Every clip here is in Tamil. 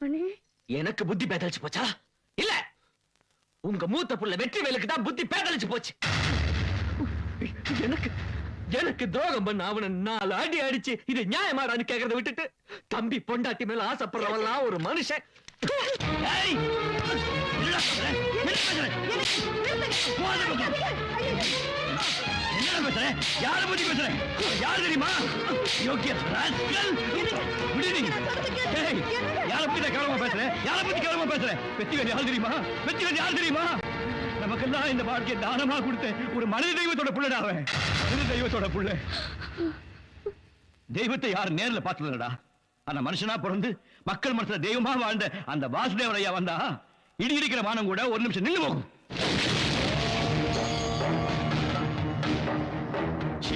எனக்கு புத்தி பேதலிச்சு போச்சா? இல்ல, உங்க மூத்த புள்ள வெற்றிவேலுக்கு தான் புத்தி பேதலிச்சு போச்சு. எனக்கு எனக்கு துரோகம் பண்ண அவனை 4 அடி அடிச்சு இது நியாயமாடான்னு கேக்குறத விட்டுட்டு தம்பி பொண்டாட்டி மேல ஆசைப்படுறவெல்லாம் ஒரு மனுஷன். யார பத்தி பேசுறேன்? யாரு தெரியுமா? யார பத்தி கேவலமா பேசுறேன்? யார பத்தி கேவலமா பேசுறேன்? வெற்றிவேல் யாரு தெரியுமா? வெற்றிவேல் யாரு தெரியுமா? நமக்கெல்லாம் இந்த வாழ்க்கையை தானமா கொடுத்த ஒரு மனித தெய்வத்தோட புள்ளடா அவன். மனித தெய்வத்தோட புள்ள. தெய்வத்தை யாரும் நேர்ல பார்த்ததுடா. ஆனா மனுஷனா பிறந்து மக்கள் மனசுல தெய்வமா வாழ்ந்த அந்த வாசுதேவன் ஐயா வந்தா இடி இடிக்கிற வானம் கூட ஒரு நிமிஷம் நின்று போகும்.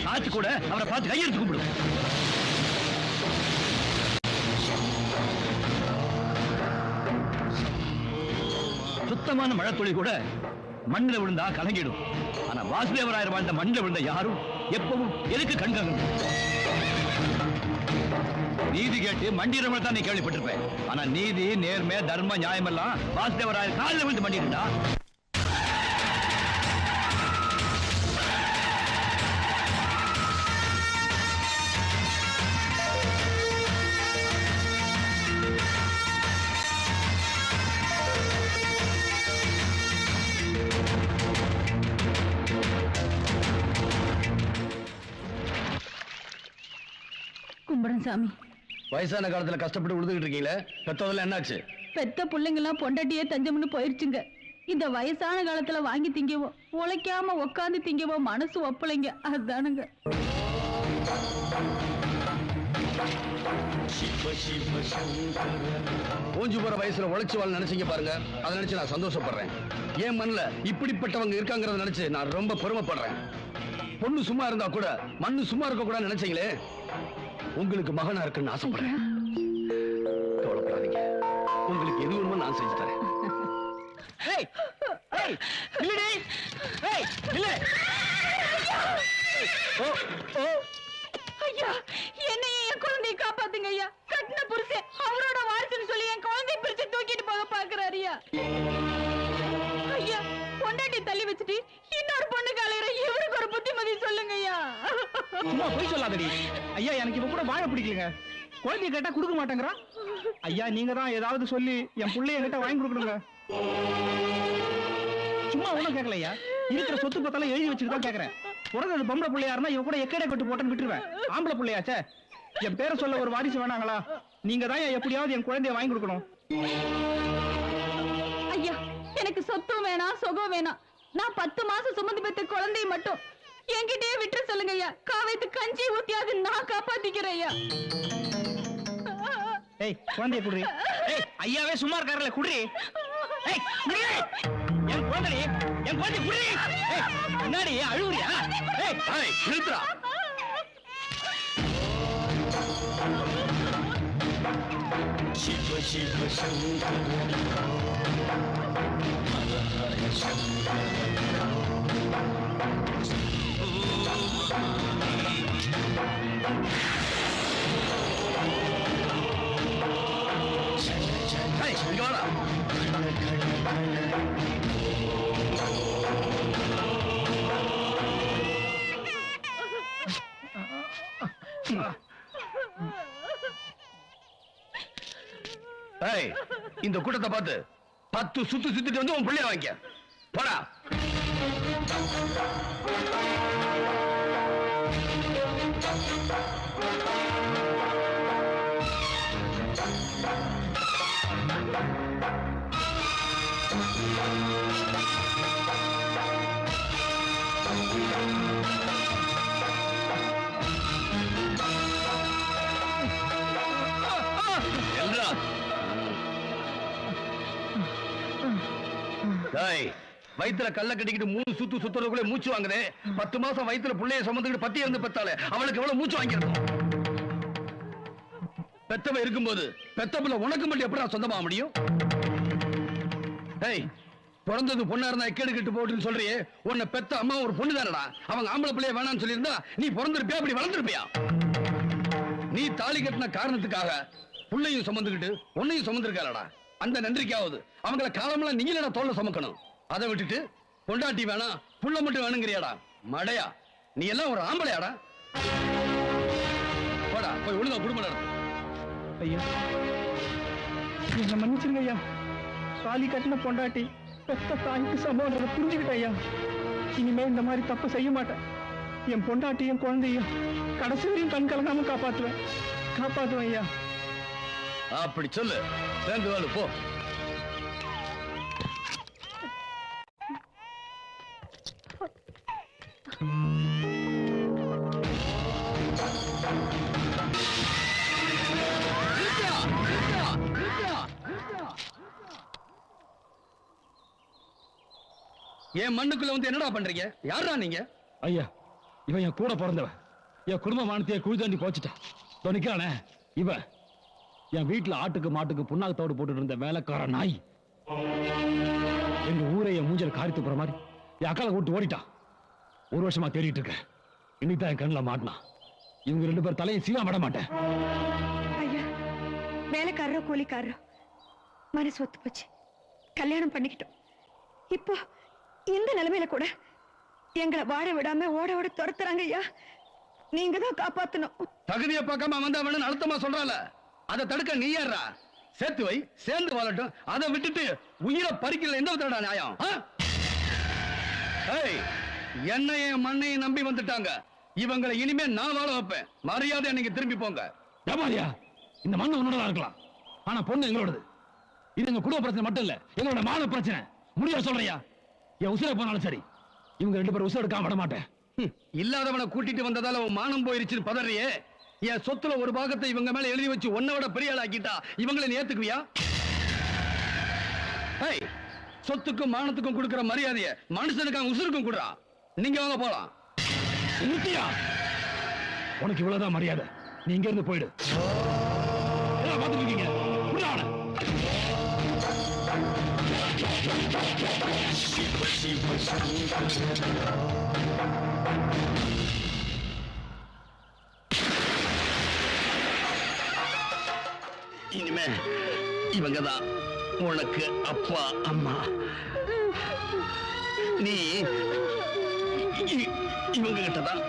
காத்து கூட அவரை பார்த்து கையெழுத்து கும்பிடும். சுத்தமான மழை துளி கூட மண்ணில் விழுந்தா கலங்கிடும். ஆனா வாசுதேவராயர் வாழ்ந்த மண்ணில் விழுந்த யாரும் எப்பவும் எதுக்கு கண்காங்க? நீதி கேட்டு மண்டிரவனை தான் நீ கேள்விப்பட்டிருப்பேன். ஆனா நீதி, நேர்மை, தர்ம, நியாயம் எல்லாம் வாசுதேவராயர் காலில் விழுந்து மண்டிருந்தா. கும்பிடன் சாமி. வயசான காலத்துல கஷ்டப்பட்டு உழுதுகிட்டு இருக்கீங்களே, பெத்ததெல்லாம் என்னாச்சு? பெத்த பிள்ளைங்கெல்லாம் பொண்டாட்டியே தஞ்சம்னு போயிருச்சுங்க. இந்த வயசான காலத்துல வாங்கி திங்கவோ உழைக்காம உக்காந்து திங்கவோ மனசு ஒப்பலைங்க. அதுதானுங்க. ஓஞ்சு போற வயசுல உழைச்சு வாழ் நினைச்சீங்க பாருங்க. அதை நினைச்சு நான் சந்தோஷப்படுறேன். ஏன் மண்ணுல இப்படிப்பட்டவங்க இருக்காங்கிறத நினைச்சு நான் ரொம்ப பெருமைப்படுறேன். பொண்ணு சும்மா இருந்தா கூட மண்ணு சும்மா இருக்க கூட நினைச்சீங்களே, உங்களுக்கு மகனா இருக்குன்னு ஆசைப்படுறேன். கவலைப்படாதீங்க, உங்களுக்கு எது வேணுமோ நான் செஞ்சு தரேன். ஐயா, என்னைய என் குழந்தையை காப்பாத்துங்க ஐயா. கட்டின புருஷன் அவரோட வாரிசுன்னு சொல்லி என் குழந்தையை பிரிச்சு தூக்கிட்டு போக பாக்குறாரு ஐயா. ஐயா, பொண்டாட்டி தள்ளி வச்சுட்டு இன்னொரு பொண்ணு காலையிற இவருக்கு ஒரு புத்திமதி சொல்லுங்க ஐயா. சும்மா போய் சொல்லாதடி. ஐயா, எனக்கு இவ கூட வாழ பிடிக்கலங்க. குழந்தைய கேட்டா கொடுக்க மாட்டேங்கிறா. ஐயா, நீங்க தான் ஏதாவது சொல்லி என் பிள்ளைய கிட்ட வாங்கி கொடுக்கணுங்க. சும்மா ஒண்ணும் கேட்கல ஐயா. இருக்கிற சொத்து பத்தாலும் எழுதி வச்சுட்டு தான் கேட்கறேன். பிறந்தது பொம்பளை பிள்ளையா இருந்தா இவ கூட எக்கடை கட்டு போட்டேன்னு விட்டுருவேன். ஆம்பளை பிள்ளையாச்சே, என் பேரை சொல்ல ஒரு வாரிசு வேணாங்களா? நீங்க தான் எப்படியாவது என் குழந்தைய வாங்கி கொடுக்கணும். ஐயா, எனக்கு சொத்தும் வேணாம், சுகம் வேணாம். நான் 10 மாசம் சுமந்து பெற்ற குழந்தைய மட்டும் என்கிட்டயே விட்டு சொல்லுங்க ஐயா. காவைத்து கஞ்சி ஊத்தியாவது நான் காப்பாத்திக்கிறேன் ஐயா. ஏய், குழந்தைய குடுறி. ஏய், ஐயாவே சும்மா இருக்காருல்ல, குடுறி. ஏய், குடுறி. என் குழந்தை, என் குழந்தை குடுறி. ஏய், என்னடி அழுவுறியா? ஏய், ஏய், நிறுத்துடா. शिव शिव शंकर हर हर शंकर இந்த கூட்டத்தை பார்த்து 10 சுத்து சுத்திட்டு வந்து உன் பிள்ளைய வாங்கிக்க போடா. வயிற்றுல கல்ல கட்டிக்கிட்டு 3 சுத்து சுத்துறதுக்குள்ள மூச்சு வாங்குது. 10 மாசம் வயிற்றுல புள்ளைய சுமந்துக்கிட்டு பத்தி இருந்து பெத்தாலே அவளுக்கு எவ்வளவு மூச்சு வாங்கிருக்கும். பெத்தவ இருக்கும்போது பெத்தப்புல உனக்கு மட்டும் எப்படி சொந்தமாக முடியும்? பிறந்தது பொண்ணா இருந்தா எக்கேடு கட்டு போட்டுன்னு சொல்றியே, உன்னை பெத்த அம்மா ஒரு பொண்ணு தானடா. அவங்க ஆம்பளை பிள்ளைய வேணாம்னு சொல்லியிருந்தா நீ பிறந்திருப்பியா, அப்படி வளர்ந்துருப்பியா? நீ தாலி கட்டின காரணத்துக்காக புள்ளையும் சுமந்துக்கிட்டு உன்னையும் சுமந்திருக்காளடா. அந்த நன்றிக்காவது அவங்கள காலமெல்லாம் நீங்களா தோல்ல சுமக்கணும். அதை விட்டுட்டு பொண்டாட்டி வேணாம் புள்ள மட்டும் வேணுங்கிறியாடா? மடையா, நீ எல்லாம் ஒரு ஆம்பளையாடா? போடா போய் ஒழுங்கா குடும்பம் நடத்து. ஐயா என்ன மன்னிச்சிருங்க ஐயா. தாலி கட்டின பொண்டாட்டி பெத்த தாய்க்கு சம்பவம் புரிஞ்சுக்கிட்டேன் ஐயா. இனிமே இந்த மாதிரி தப்பு செய்ய மாட்டேன். என் பொண்டாட்டியும் குழந்தையும் கடைசி வரையும் கண் கலங்காம காப்பாத்துவேன் ஐயா. அப்படி சொல்லு. சேர்ந்து வாழு போ. என் மண்ணுக்குள்ள வந்து என்னடா பண்றீங்க? யாரா நீங்க? ஐயா, இவன் என் கூட பிறந்தவன். என் குடும்ப மானத்தையே குழி தாண்டி போச்சுட்டான். தொனிக்கானே இவன் என் வீட்டுல ஆட்டுக்கு மாட்டுக்கு புண்ணாக்கத்தோடு போட்டுட்டு இருந்த வேலைக்கார நாய். எங்க ஊரை என் மூஞ்சல் காரித்து போற மாதிரி என் அக்கால கூட்டு ஓடிட்டான். 1 வருஷமா தேடிட்டு இருக்கேன். இன்னைக்கு தான் என் கண்ணில் மாட்டினான். இவங்க 2 பேர் தலையை சீவா விட மாட்டேன். ஐயா, வேலைக்காரரோ கூலிக்காரரோ மனசு ஒத்து போச்சு. கல்யாணம் பண்ணிக்கிட்டோம். இப்போ இந்த நிலைமையில கூட எங்களை வாழ விடாம ஓட ஓட துரத்துறாங்க ஐயா. நீங்க தான் காப்பாத்தணும். தகுதியை பார்க்காம வந்தா வேணும் அழுத்தமா சொல்றால. அதை தடுக்க நீ யாரா? சேர்த்து வை, சேர்ந்து வாழட்டும். அதை விட்டுட்டு உயிரை பறிக்கல எந்த விதடா நியாயம்? என்னையும் மண்ணையும் நம்பி வந்துட்டாங்க. இவங்களை இனிமே நான் வாழ வைப்பேன். மரியாதை நீங்க திரும்பி போங்க. ஜமாலியா, இந்த மண்ணு உன்னோட இருக்கலாம், ஆனா பொண்ணு எங்களோடது. இது எங்க குடும்ப பிரச்சனை மட்டும் இல்ல, எங்களோட மான பிரச்சனை. முடிய சொல்றியா? என் உசுரை போனாலும் சரி, இவங்க 2 பேரும் உசுர எடுக்காம விட மாட்டேன். இல்லாதவனை கூட்டிட்டு வந்ததால உன் மானம் போயிருச்சுன்னு பதறியே. என் சொத்துல ஒரு பாகத்தை இவங்க மேல எழுதி வச்சு உன்னோட பெரிய ஆளாக்கிட்டா இவங்களை நீ ஏத்துக்குவியா? சொத்துக்கும் மானத்துக்கும் கொடுக்கிற மரியாதையை மனுஷனுக்கு அவங்க உசுருக்கும் கொடுறா. நீங்க வாங்க போலாம். நிறுத்தியா? உனக்கு இவ்வளவுதான் மரியாதை. நீ இங்க இருந்து போயிடு. பாத்துட்டு இருக்கீங்க. இனிமே இவங்கதான் உனக்கு அப்பா அம்மா. நீ இவங்க கிட்டதான்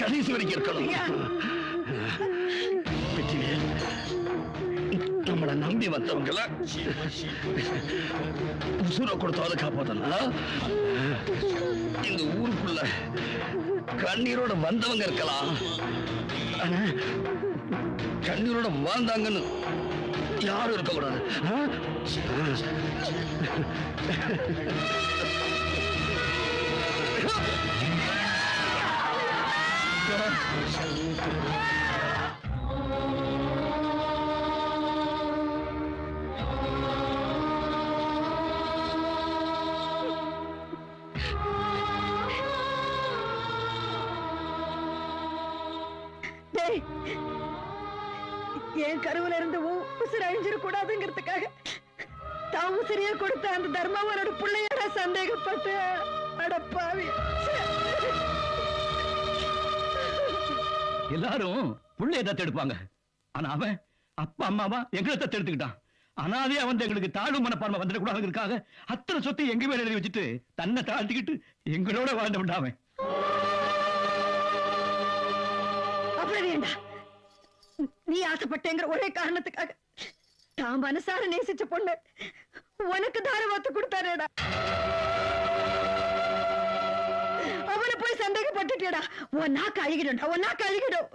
கடைசி வரைக்கும் இருக்கணும். நம்மளை நம்பி வந்தவங்கள உசுர கொடுத்தாவது காப்பாத்தணும். இந்த ஊருக்குள்ள கண்ணீரோட வந்தவங்க இருக்கலாம், ஆனா கண்ணீரோட வாழ்ந்தாங்கன்னு யாரும் இருக்கக்கூடாது. என் கருவுல இருந்து உசுறு அழிஞ்சிடக்கூடாதுங்கிறதுக்காக தான் உசிரியா கொடுத்த அந்த தர்மாவனோட பிள்ளையோட சந்தேகப்பட்டு அடப்பாவி. எல்லாரும் புள்ளைய தத்தெடுப்பாங்க, ஆனா அவன் அப்பா அம்மாவா எங்களை தத்தெடுத்துக்கிட்டான். அனாதையா வந்து எங்களுக்கு தாழ்வு மனப்பான்மை வந்துடக்கூடாதுக்காக அத்தனை சொத்தை எங்க மேல எழுதி வச்சுட்டு தன்னை தாழ்த்திக்கிட்டு எங்களோட வாழ்ந்து விடாம. அப்புறம் வேண்டாம், நீ ஆசைப்பட்டேங்கிற ஒரே காரணத்துக்காக தான் மனசார நேசிச்ச பொண்ணு உனக்கு தாரவாத்து கொடுத்தாரேடா. அவனை போய் சந்தேகப்பட்டுட்டேடா. உன் நாக்கு அழுகிடும்டா, உன் நாக்கு அழுகிடும்.